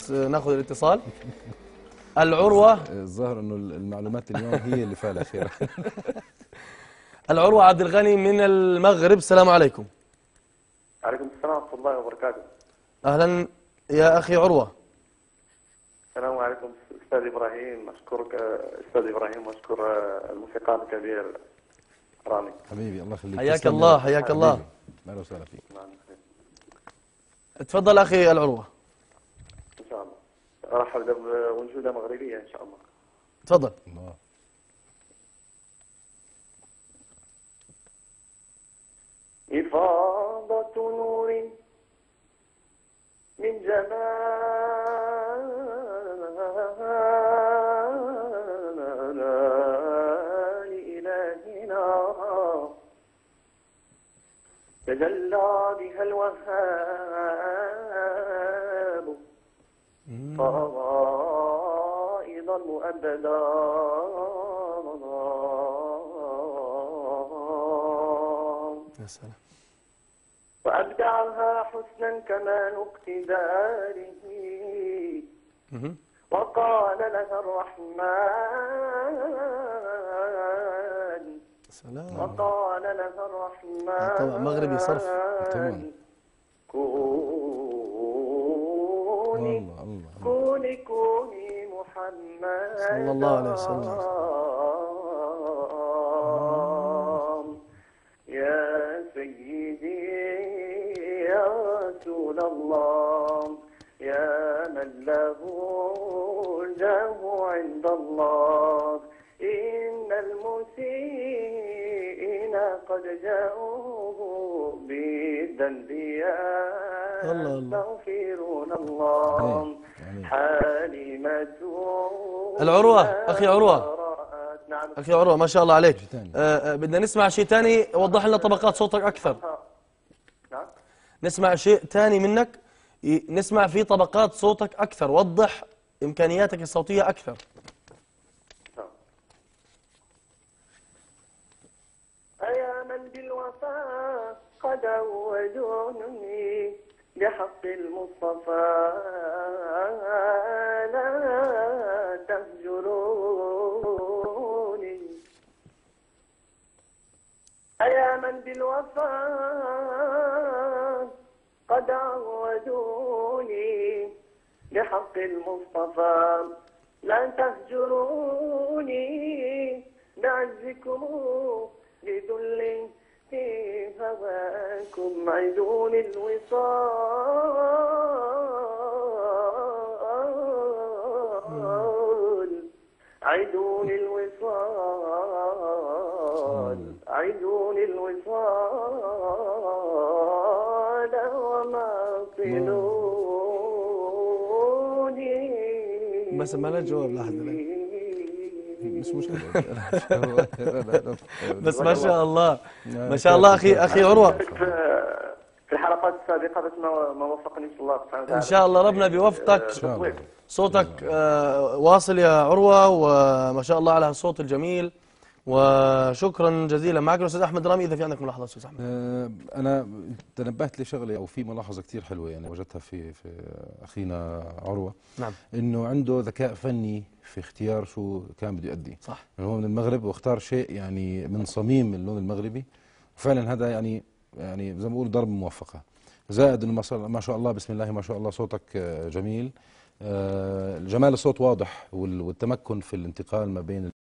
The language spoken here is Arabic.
بس ناخذ الاتصال. العروة. الظاهر انه المعلومات اليوم هي اللي فيها خير. العروة عبد الغني من المغرب، السلام عليكم. عليكم السلام ورحمة الله وبركاته. أهلا يا أخي عروة. السلام عليكم أستاذ إبراهيم، أشكرك أستاذ إبراهيم وأشكر الموسيقار الكبير رامي. حبيبي الله يخليك. حياك الله حياك الله. أهلا وسهلا فيك. تفضل أخي العروة. إن شاء الله. راح أبدأ بأنشودة مغربية إن شاء الله. تفضل. الله. إفاضة نور من جمال إلهنا تجلى بها الوهاب فائضا مؤبدا يا سلام. وأبدعها حسنا كمال اقتداره وقال لها الرحمن سلام. وقال لها الرحمن طبعا مغربي صرف. تمام. كوني الله كوني كوني محمد صلى الله عليه وسلم. يا سيدي يا رسول الله يا من له الجاه عند الله إن المسيئين قد جاءوا بالذنب يستغفرون الله حليمة العروة أخي عروة. أخي عروة ما شاء الله عليك. بدنا نسمع شيء ثاني، وضح لنا طبقات صوتك أكثر. نعم. نسمع شيء ثاني منك، نسمع في طبقات صوتك أكثر، وضح إمكانياتك الصوتية أكثر. أيا من بالوفاء قد أودوني بحق المصطفى لا تهجروني أيا من بالوفاء قد عودوني بحق المصطفى لا تهجروني بعزكم بذل في هواكم عيدون الوصال عيدون الوصال عيدون الوصال وما صلوني. بس ما لا جواب لحد مش مشكلة. بس ما شاء الله ما شاء الله أخي عروة. في الحلقات السابقة بس ما وفقني الله سبحانه وتعالى. إن شاء الله ربنا بيوفقك. صوتك واصل يا عروة، وما شاء الله على الصوت الجميل، وشكرا جزيلا. معك الأستاذ أحمد رامي، إذا في عندك ملاحظة أستاذ أحمد. أنا تنبهت لشغلة أو في ملاحظة كثير حلوة يعني وجدتها في أخينا عروة. نعم. إنه عنده ذكاء فني في اختيار شو كان بده يؤدي. صح. يعني هو من المغرب واختار شيء يعني من صميم اللون المغربي، وفعلا هذا يعني زي ما بقول ضرب موفقة. زائد إنه ما شاء الله بسم الله ما شاء الله صوتك جميل. جمال الصوت واضح، والتمكن في الانتقال ما بين